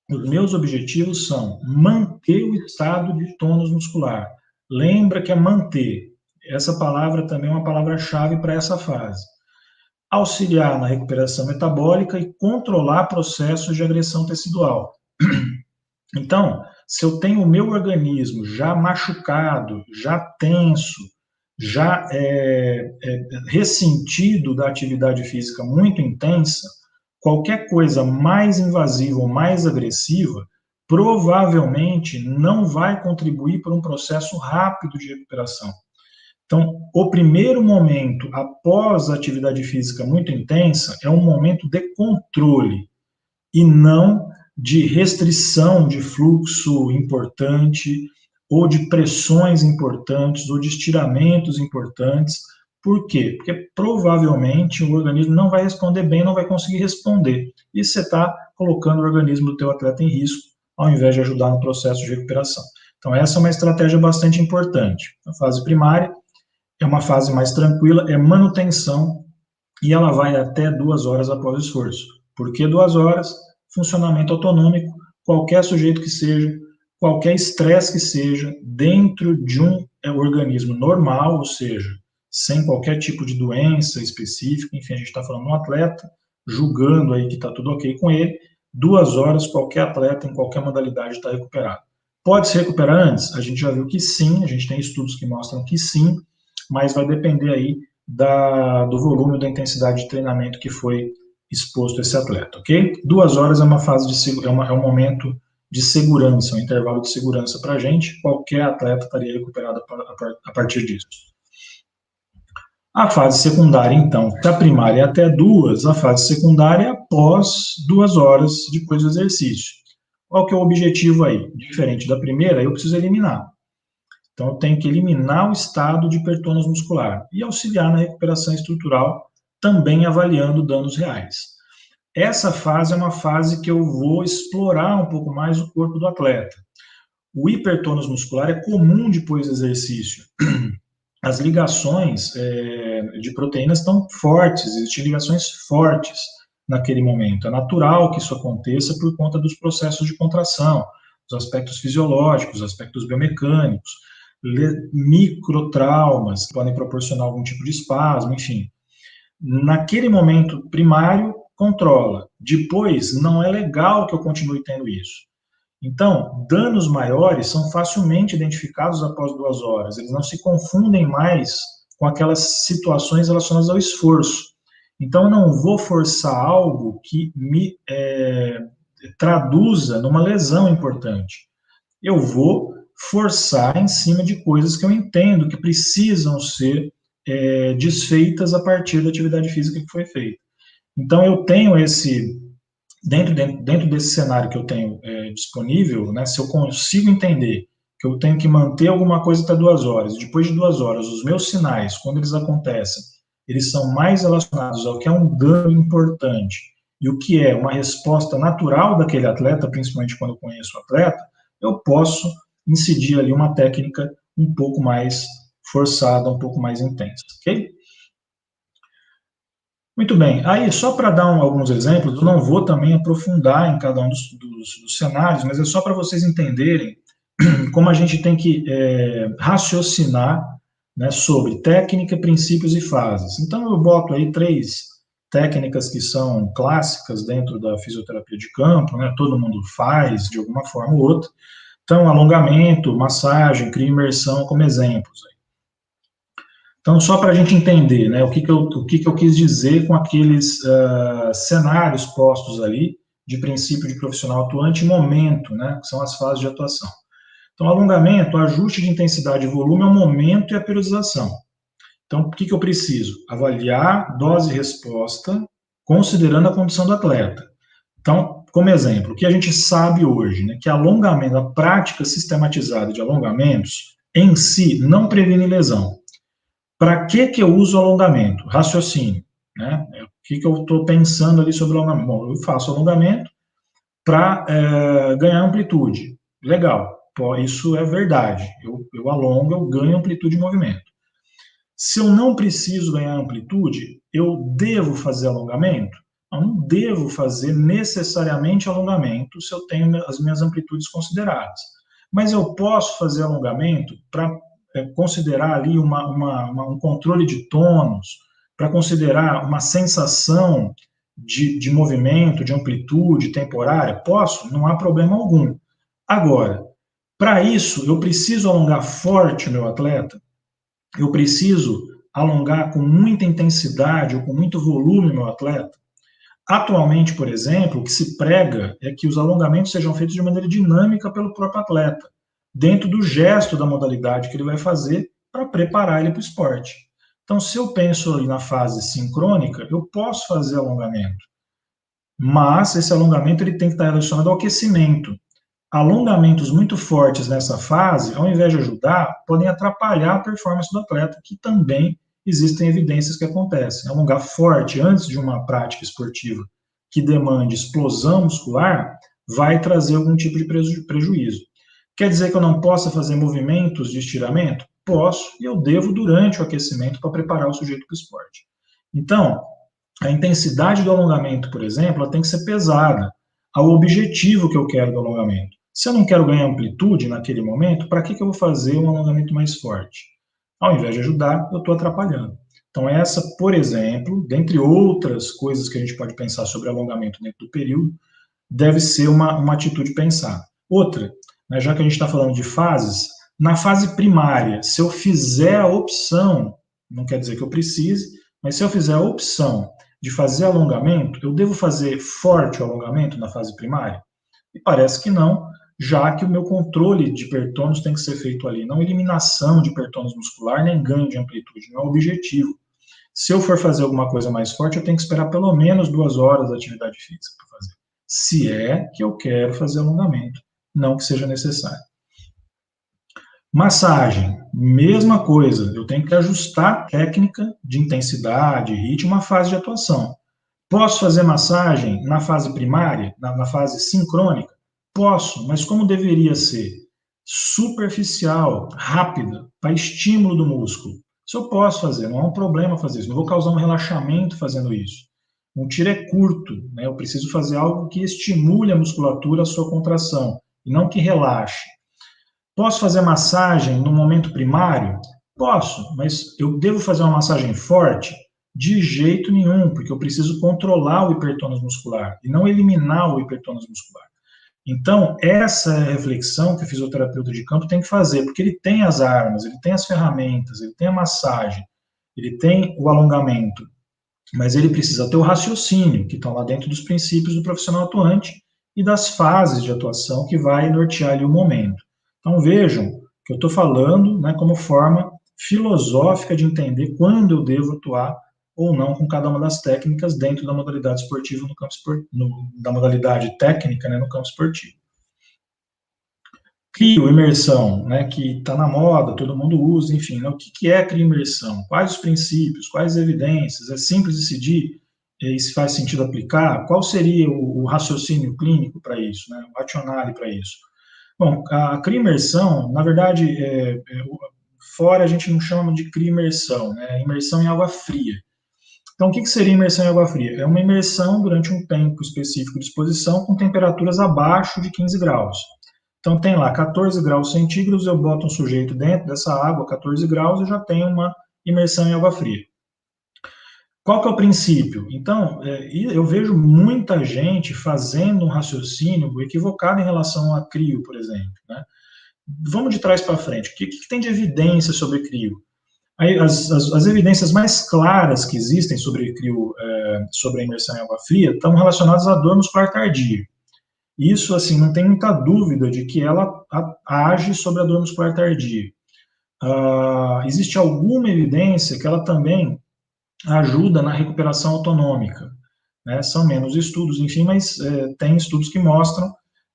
os meus objetivos são manter o estado de tônus muscular. Lembra que é manter. Essa palavra também é uma palavra-chave para essa fase. Auxiliar na recuperação metabólica e controlar processos de agressão tecidual. Então, se eu tenho o meu organismo já machucado, já tenso, já ressentido da atividade física muito intensa, qualquer coisa mais invasiva ou mais agressiva provavelmente não vai contribuir para um processo rápido de recuperação. Então, o primeiro momento após a atividade física muito intensa é um momento de controle e não de restrição de fluxo importante, ou de pressões importantes, ou de estiramentos importantes. Por quê? Porque provavelmente o organismo não vai responder bem, não vai conseguir responder. E você está colocando o organismo do teu atleta em risco, ao invés de ajudar no processo de recuperação. Então, essa é uma estratégia bastante importante. A fase primária é uma fase mais tranquila, é manutenção, e ela vai até 2 horas após o esforço. Por que 2 horas? Funcionamento autonômico, qualquer sujeito que seja, qualquer estresse que seja, dentro de um organismo normal, ou seja, sem qualquer tipo de doença específica, enfim, a gente está falando de um atleta, julgando aí que está tudo ok com ele, 2 horas, qualquer atleta, em qualquer modalidade, está recuperado. Pode se recuperar antes? A gente já viu que sim, a gente tem estudos que mostram que sim, mas vai depender aí do volume, da intensidade de treinamento que foi exposto a esse atleta, ok? 2 horas é uma fase é um momento de segurança, um intervalo de segurança para a gente, qualquer atleta estaria recuperado a partir disso. A fase secundária, então, da primária até 2, a fase secundária é após 2 horas depois do exercício. Qual que é o objetivo aí? Diferente da primeira, eu preciso eliminar. Então, eu tenho que eliminar o estado de hipertônus muscular e auxiliar na recuperação estrutural, também avaliando danos reais. Essa fase é uma fase que eu vou explorar um pouco mais o corpo do atleta. O hipertônus muscular é comum depois do exercício. As ligações de proteínas estão fortes, existem ligações fortes naquele momento. É natural que isso aconteça por conta dos processos de contração, os aspectos fisiológicos, os aspectos biomecânicos, microtraumas que podem proporcionar algum tipo de espasmo, enfim. Naquele momento primário, controla. Depois, não é legal que eu continue tendo isso. Então, danos maiores são facilmente identificados após 2 horas. Eles não se confundem mais com aquelas situações relacionadas ao esforço. Então, eu não vou forçar algo que me traduza numa lesão importante. Eu vou forçar em cima de coisas que eu entendo que precisam ser desfeitas a partir da atividade física que foi feita. Então, eu tenho dentro desse cenário que eu tenho disponível, né, se eu consigo entender que eu tenho que manter alguma coisa até 2 horas, depois de 2 horas, os meus sinais, quando eles acontecem, eles são mais relacionados ao que é um dano importante, e o que é uma resposta natural daquele atleta, principalmente quando eu conheço o atleta, eu posso incidir ali uma técnica um pouco mais forçada, um pouco mais intensa, ok? Muito bem, aí só para dar alguns exemplos, eu não vou também aprofundar em cada um dos cenários, mas é só para vocês entenderem como a gente tem que raciocinar, né, sobre técnica, princípios e fases. Então eu boto aí 3 técnicas que são clássicas dentro da fisioterapia de campo, né, todo mundo faz de alguma forma ou outra. Então, alongamento, massagem, crioimersão como exemplos. Então, só para a gente entender, né, o que eu quis dizer com aqueles cenários postos ali de princípio de profissional atuante e momento, né, que são as fases de atuação. Então, alongamento, ajuste de intensidade e volume é o momento e a periodização. Então, o que eu preciso? Avaliar dose e resposta, considerando a condição do atleta. Então, como exemplo, o que a gente sabe hoje, né, que alongamento, a prática sistematizada de alongamentos, em si, não previne lesão. Para que eu uso alongamento? Raciocínio, né? O que eu estou pensando ali sobre o alongamento? Bom, eu faço alongamento para ganhar amplitude. Legal, isso é verdade. Eu alongo, eu ganho amplitude de movimento. Se eu não preciso ganhar amplitude, eu devo fazer alongamento? Eu não devo fazer necessariamente alongamento se eu tenho as minhas amplitudes consideradas. Mas eu posso fazer alongamento para considerar ali um controle de tônus, para considerar uma sensação de movimento, de amplitude temporária? Posso, não há problema algum. Agora, para isso, eu preciso alongar forte o meu atleta? Eu preciso alongar com muita intensidade ou com muito volume o meu atleta? Atualmente, por exemplo, o que se prega é que os alongamentos sejam feitos de maneira dinâmica pelo próprio atleta, dentro do gesto da modalidade que ele vai fazer para preparar ele para o esporte. Então, se eu penso ali na fase sincrônica, eu posso fazer alongamento, mas esse alongamento ele tem que estar relacionado ao aquecimento. Alongamentos muito fortes nessa fase, ao invés de ajudar, podem atrapalhar a performance do atleta, que também existem evidências que acontecem. Alongar forte antes de uma prática esportiva que demande explosão muscular vai trazer algum tipo de prejuízo. Quer dizer que eu não possa fazer movimentos de estiramento? Posso, e eu devo durante o aquecimento para preparar o sujeito para o esporte. Então, a intensidade do alongamento, por exemplo, ela tem que ser pesada ao objetivo que eu quero do alongamento. Se eu não quero ganhar amplitude naquele momento, para que eu vou fazer um alongamento mais forte? Ao invés de ajudar, eu estou atrapalhando. Então, essa, por exemplo, dentre outras coisas que a gente pode pensar sobre alongamento dentro do período, deve ser uma atitude pensada. Outra, né, já que a gente está falando de fases, na fase primária, se eu fizer a opção, não quer dizer que eu precise, mas se eu fizer a opção de fazer alongamento, eu devo fazer forte o alongamento na fase primária? E parece que não, já que o meu controle de hipertônus tem que ser feito ali, não eliminação de hipertônus muscular, nem ganho de amplitude, não é o objetivo. Se eu for fazer alguma coisa mais forte, eu tenho que esperar pelo menos 2 horas de atividade física para fazer. Se é que eu quero fazer alongamento, não que seja necessário. Massagem, mesma coisa, eu tenho que ajustar a técnica de intensidade, ritmo, à fase de atuação. Posso fazer massagem na fase primária, na fase sincrônica? Posso, mas como deveria ser? Superficial, rápida, para estímulo do músculo. Isso eu posso fazer, não há um problema fazer isso, não vou causar um relaxamento fazendo isso. Um tiro é curto, né? Eu preciso fazer algo que estimule a musculatura, a sua contração, e não que relaxe. Posso fazer massagem no momento primário? Posso, mas eu devo fazer uma massagem forte? De jeito nenhum, porque eu preciso controlar o hipertônus muscular e não eliminar o hipertônus muscular. Então, essa é a reflexão que o fisioterapeuta de campo tem que fazer, porque ele tem as armas, ele tem as ferramentas, ele tem a massagem, ele tem o alongamento, mas ele precisa ter o raciocínio, que estão lá dentro dos princípios do profissional atuante e das fases de atuação que vai nortear ali o momento. Então, vejam que eu estou falando, né, como forma filosófica de entender quando eu devo atuar ou não com cada uma das técnicas dentro da modalidade esportiva no campo da modalidade técnica, né, no campo esportivo. Crioimersão, né, que está na moda, todo mundo usa, enfim, né, o que é crioimersão? Quais os princípios? Quais as evidências? É simples decidir? e se faz sentido aplicar, qual seria o raciocínio clínico para isso, né, o racionale para isso? Bom, a crioimersão, na verdade, fora a gente não chama de crioimersão, né, imersão em água fria. Então, o que seria imersão em água fria? É uma imersão durante um tempo específico de exposição com temperaturas abaixo de 15 graus. Então, tem lá 14 graus centígrados, eu boto um sujeito dentro dessa água, 14 graus, eu já tenho uma imersão em água fria. Qual que é o princípio? Então, eu vejo muita gente fazendo um raciocínio equivocado em relação a crio, por exemplo, né? Vamos de trás para frente. O que tem de evidência sobre crio? Aí, as evidências mais claras que existem sobre crio, sobre a imersão em água fria, estão relacionadas à dor muscular tardia. Isso, assim, não tem muita dúvida de que ela age sobre a dor muscular tardia. Existe alguma evidência que ela também ajuda na recuperação autonômica, né? São menos estudos, enfim, mas tem estudos que mostram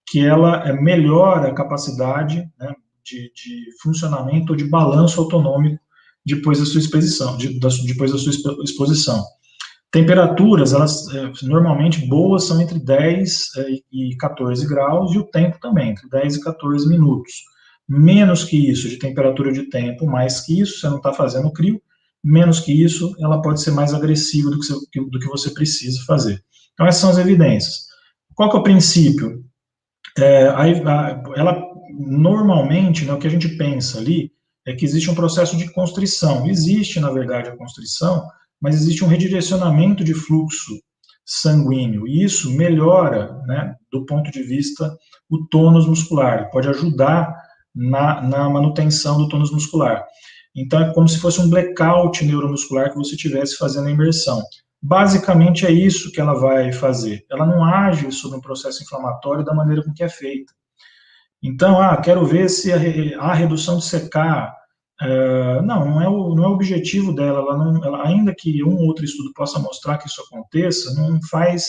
que ela melhora a capacidade, né, de funcionamento ou de balanço autonômico depois da sua exposição. Temperaturas, elas normalmente boas são entre 10 e 14 graus, e o tempo também, entre 10 e 14 minutos. Menos que isso de temperatura de tempo, mais que isso, você não está fazendo crio, menos que isso, ela pode ser mais agressiva do que você precisa fazer. Então, essas são as evidências. Qual que é o princípio? Ela, normalmente, né, o que a gente pensa ali é que existe um processo de constrição. Existe, na verdade, a constrição, mas existe um redirecionamento de fluxo sanguíneo, e isso melhora, né, do ponto de vista o tônus muscular, pode ajudar na manutenção do tônus muscular. Então, é como se fosse um blackout neuromuscular que você estivesse fazendo a imersão. Basicamente, é isso que ela vai fazer. Ela não age sobre um processo inflamatório da maneira com que é feita. Então, quero ver se há redução de CK. Não é o objetivo dela. Ela, ainda que um ou outro estudo possa mostrar que isso aconteça, não faz,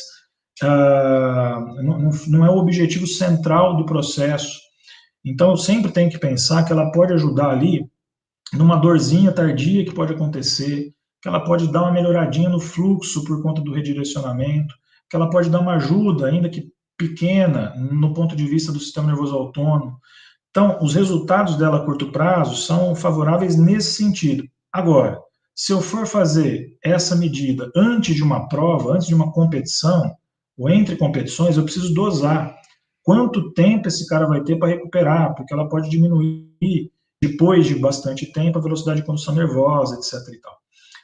não é o objetivo central do processo. Então, eu sempre tenho que pensar que ela pode ajudar ali numa dorzinha tardia que pode acontecer, que ela pode dar uma melhoradinha no fluxo por conta do redirecionamento, que ela pode dar uma ajuda, ainda que pequena, no ponto de vista do sistema nervoso autônomo. Então, os resultados dela a curto prazo são favoráveis nesse sentido. Agora, se eu for fazer essa medida antes de uma prova, antes de uma competição, ou entre competições, eu preciso dosar. Quanto tempo esse cara vai ter para recuperar? Porque ela pode diminuir, depois de bastante tempo, a velocidade de condução nervosa, etc. E tal.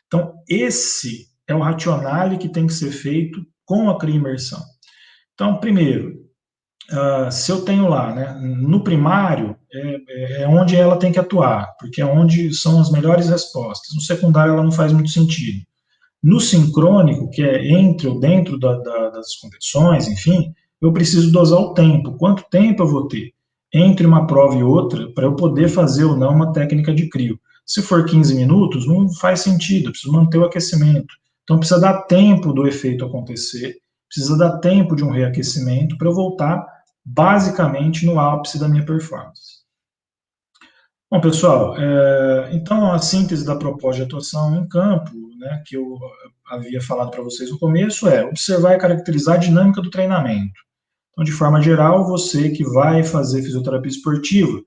Então, esse é o racionale que tem que ser feito com a crioimersão. Então, primeiro, se eu tenho lá, né, no primário, é onde ela tem que atuar, porque é onde são as melhores respostas. No secundário, ela não faz muito sentido. No sincrônico, que é entre ou dentro das competições, enfim, eu preciso dosar o tempo. Quanto tempo eu vou ter entre uma prova e outra para eu poder fazer ou não uma técnica de crio? Se for 15 minutos, não faz sentido, eu preciso manter o aquecimento. Então, precisa dar tempo do efeito acontecer, precisa dar tempo de um reaquecimento para eu voltar basicamente no ápice da minha performance. Bom, pessoal, então a síntese da proposta de atuação em campo, né, que eu havia falado para vocês no começo, é observar e caracterizar a dinâmica do treinamento. Então, de forma geral, você que vai fazer fisioterapia esportiva,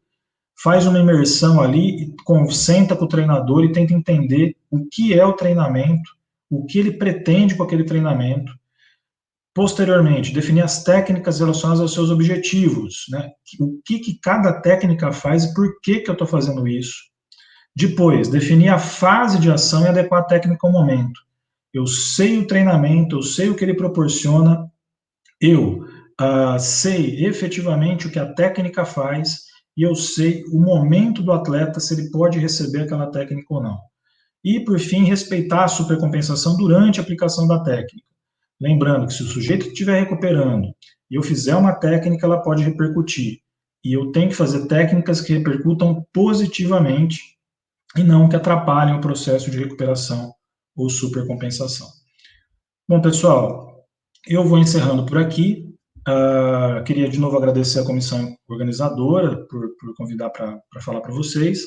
faz uma imersão ali, senta com o treinador e tenta entender o que é o treinamento, o que ele pretende com aquele treinamento. Posteriormente, definir as técnicas relacionadas aos seus objetivos, né? O que cada técnica faz e por que eu estou fazendo isso. Depois, definir a fase de ação e adequar a técnica ao momento. Eu sei o treinamento, eu sei o que ele proporciona, eu sei efetivamente o que a técnica faz e eu sei o momento do atleta, se ele pode receber aquela técnica ou não. E, por fim, respeitar a supercompensação durante a aplicação da técnica. Lembrando que se o sujeito estiver recuperando e eu fizer uma técnica, ela pode repercutir. E eu tenho que fazer técnicas que repercutam positivamente e não que atrapalhem o processo de recuperação ou supercompensação. Bom, pessoal, eu vou encerrando por aqui. Queria de novo agradecer à comissão organizadora por convidar para falar para vocês.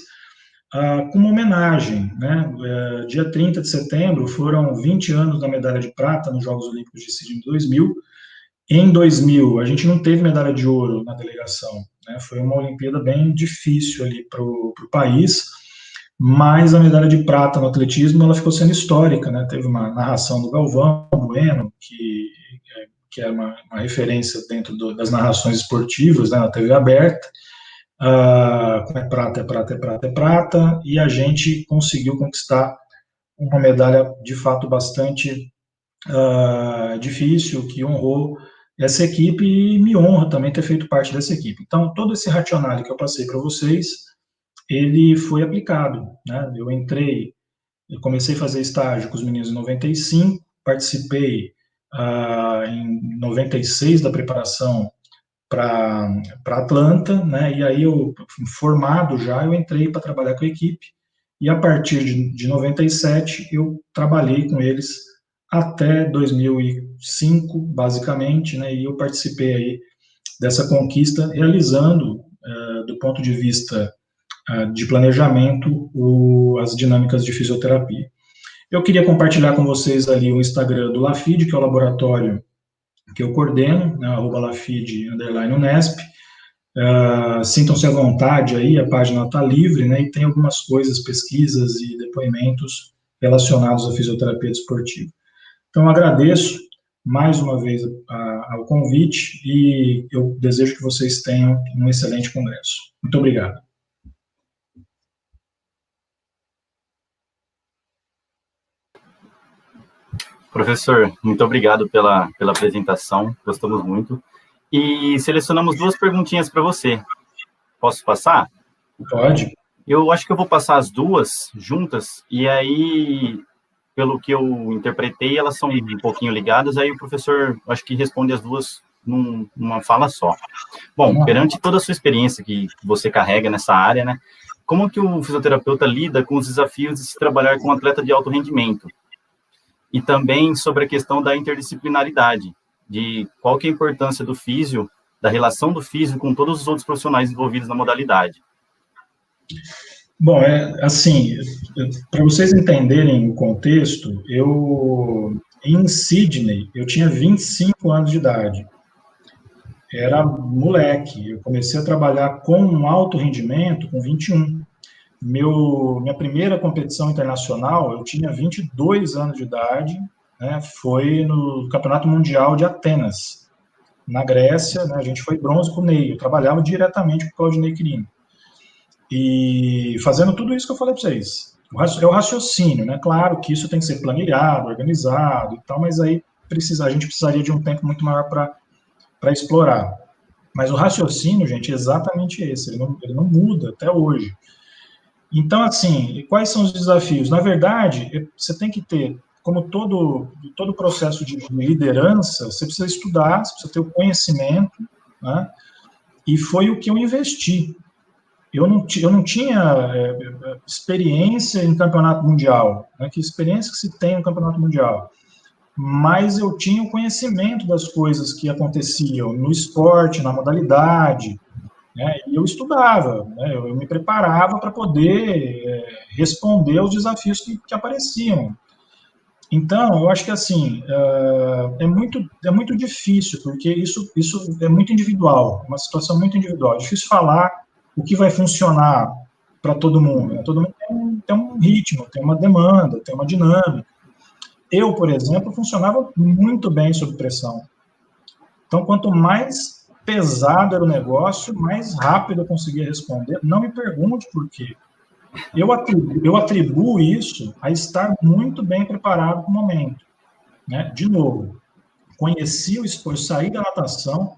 com uma homenagem, né? Dia 30 de setembro foram 20 anos da medalha de prata nos Jogos Olímpicos de Sydney 2000. Em 2000, a gente não teve medalha de ouro na delegação, né? Foi uma Olimpíada bem difícil ali para o país, mas a medalha de prata no atletismo ela ficou sendo histórica, né? Teve uma narração do Galvão Bueno, que era uma referência dentro das narrações esportivas, né, na TV aberta. É prata, é prata, é prata, é prata, e a gente conseguiu conquistar uma medalha de fato bastante difícil, que honrou essa equipe e me honra também ter feito parte dessa equipe. Então, todo esse racional que eu passei para vocês, ele foi aplicado, né? Eu comecei a fazer estágio com os meninos em 95, participei em 96 da preparação para Atlanta, né? E aí eu, formado já, eu entrei para trabalhar com a equipe, e a partir de 97 eu trabalhei com eles até 2005, basicamente, né? E eu participei aí dessa conquista, realizando, do ponto de vista de planejamento, as dinâmicas de fisioterapia. Eu queria compartilhar com vocês ali o Instagram do Lafid, que é o laboratório que eu coordeno, né, @Lafid_Unesp. Sintam-se à vontade aí, a página está livre, né, e tem algumas coisas, pesquisas e depoimentos relacionados à fisioterapia desportiva. Então, agradeço mais uma vez ao convite e eu desejo que vocês tenham um excelente congresso. Muito obrigado. Professor, muito obrigado pela apresentação, gostamos muito. E selecionamos 2 perguntinhas para você. Posso passar? Pode. Eu acho que eu vou passar as 2 juntas, e aí, pelo que eu interpretei, elas são um pouquinho ligadas, aí o professor, acho que responde as 2 numa fala só. Bom, perante toda a sua experiência que você carrega nessa área, né, como que o fisioterapeuta lida com os desafios de se trabalhar com um atleta de alto rendimento? E também sobre a questão da interdisciplinaridade, de qual que é a importância do físio, da relação do físio com todos os outros profissionais envolvidos na modalidade. Bom, assim, para vocês entenderem o contexto, em Sydney, eu tinha 25 anos de idade. Era moleque, eu comecei a trabalhar com alto rendimento com 21. Minha primeira competição internacional, eu tinha 22 anos de idade, né, foi no Campeonato Mundial de Atenas, na Grécia, né, a gente foi bronze com o Ney, eu trabalhava diretamente com o Claudinei Quirino. E fazendo tudo isso que eu falei para vocês, é o raciocínio, né, claro que isso tem que ser planilhado, organizado e tal, mas aí a gente precisaria de um tempo muito maior para explorar. Mas o raciocínio, gente, é exatamente esse, ele não muda até hoje. Então, assim, quais são os desafios? Na verdade, você tem que ter, como todo processo de liderança, você precisa estudar, você precisa ter o conhecimento, né? E foi o que eu investi. Eu não tinha experiência em campeonato mundial, né? Que experiência que se tem no campeonato mundial? Mas eu tinha o conhecimento das coisas que aconteciam no esporte, na modalidade, né, e eu estudava, né, eu me preparava para poder responder aos desafios que apareciam. Então, eu acho que assim, é muito difícil, porque isso é muito individual, uma situação muito individual. É difícil falar o que vai funcionar para todo mundo. Né? Todo mundo tem um ritmo, tem uma demanda, tem uma dinâmica. Eu, por exemplo, funcionava muito bem sob pressão. Então, quanto mais pesado era o negócio, mais rápido eu conseguia responder. Não me pergunte por quê. Eu atribuo isso a estar muito bem preparado para o momento. Né? De novo, conheci o esporte, saí da natação,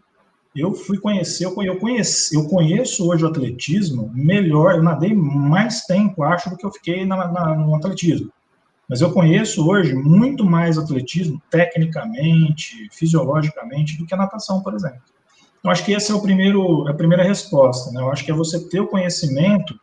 eu conheço hoje o atletismo melhor, eu nadei mais tempo, acho, do que eu fiquei no atletismo. Mas eu conheço hoje muito mais atletismo, tecnicamente, fisiologicamente, do que a natação, por exemplo. Eu acho que esse é a primeira resposta, né? Eu acho que é você ter o conhecimento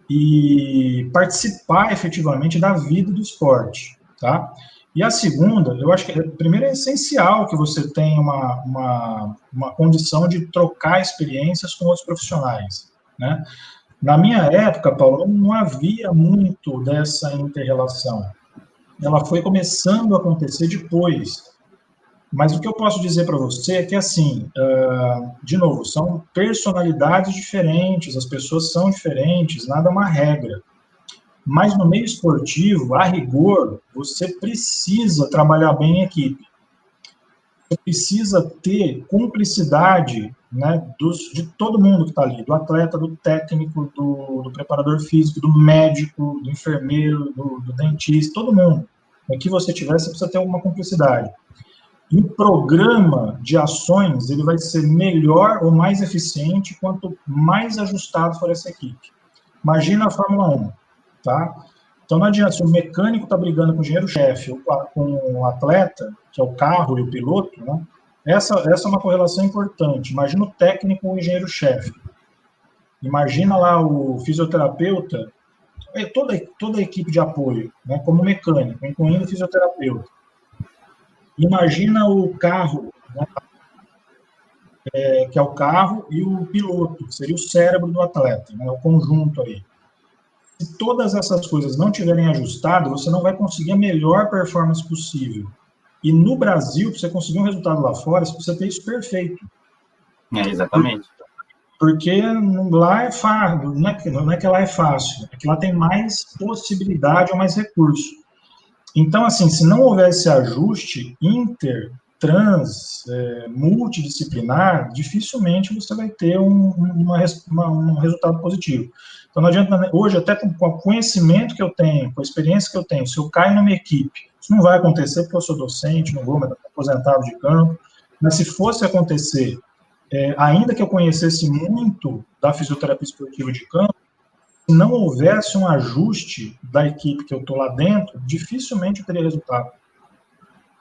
e participar efetivamente da vida do esporte, tá? E a segunda, eu acho que primeiro é essencial que você tenha uma condição de trocar experiências com outros profissionais, né? Na minha época, Paulo, não havia muito dessa inter-relação. Ela foi começando a acontecer depois. Mas o que eu posso dizer para você é que, assim, de novo, são personalidades diferentes, as pessoas são diferentes, nada é uma regra. Mas no meio esportivo, a rigor, você precisa trabalhar bem em equipe. Você precisa ter cumplicidade, né, de todo mundo que está ali, do atleta, do técnico, do preparador físico, do médico, do enfermeiro, do dentista, todo mundo. O que você tiver, você precisa ter uma cumplicidade. E o programa de ações, ele vai ser melhor ou mais eficiente quanto mais ajustado for essa equipe. Imagina a Fórmula 1, tá? Então não adianta, se o mecânico está brigando com o engenheiro-chefe ou com o atleta, que é o carro e o piloto, né? Essa é uma correlação importante. Imagina o técnico com o engenheiro-chefe. Imagina lá o fisioterapeuta, toda a equipe de apoio, né, como mecânico, incluindo o fisioterapeuta. Imagina o carro, né, que é o carro, e o piloto, que seria o cérebro do atleta, né, o conjunto aí. Se todas essas coisas não tiverem ajustado, você não vai conseguir a melhor performance possível. E no Brasil, para você conseguir um resultado lá fora, você precisa ter isso perfeito. Exatamente. Porque lá é fácil, não é que lá é fácil, é que lá tem mais possibilidade ou mais recurso. Então, assim, se não houver esse ajuste multidisciplinar, dificilmente você vai ter um resultado positivo. Então, não adianta, hoje, até com o conhecimento que eu tenho, com a experiência que eu tenho, se eu caio numa equipe, isso não vai acontecer porque eu sou docente, não vou, mas estou aposentado de campo, mas se fosse acontecer, ainda que eu conhecesse muito da fisioterapia esportiva de campo, se não houvesse um ajuste da equipe que eu estou lá dentro, dificilmente eu teria resultado.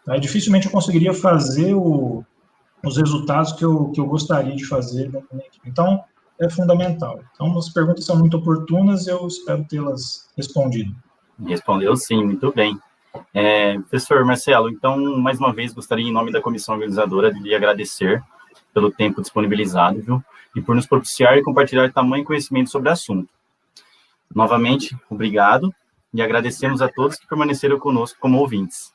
Tá? Dificilmente eu conseguiria fazer os resultados que eu gostaria de fazer dentro da minha equipe. Então, é fundamental. Então, as perguntas são muito oportunas e eu espero tê-las respondido. Respondeu sim, muito bem. Professor Marcelo, então, mais uma vez, gostaria, em nome da comissão organizadora, de lhe agradecer pelo tempo disponibilizado, viu? E por nos propiciar e compartilhar tamanho conhecimento sobre o assunto. Novamente, obrigado, e agradecemos a todos que permaneceram conosco como ouvintes.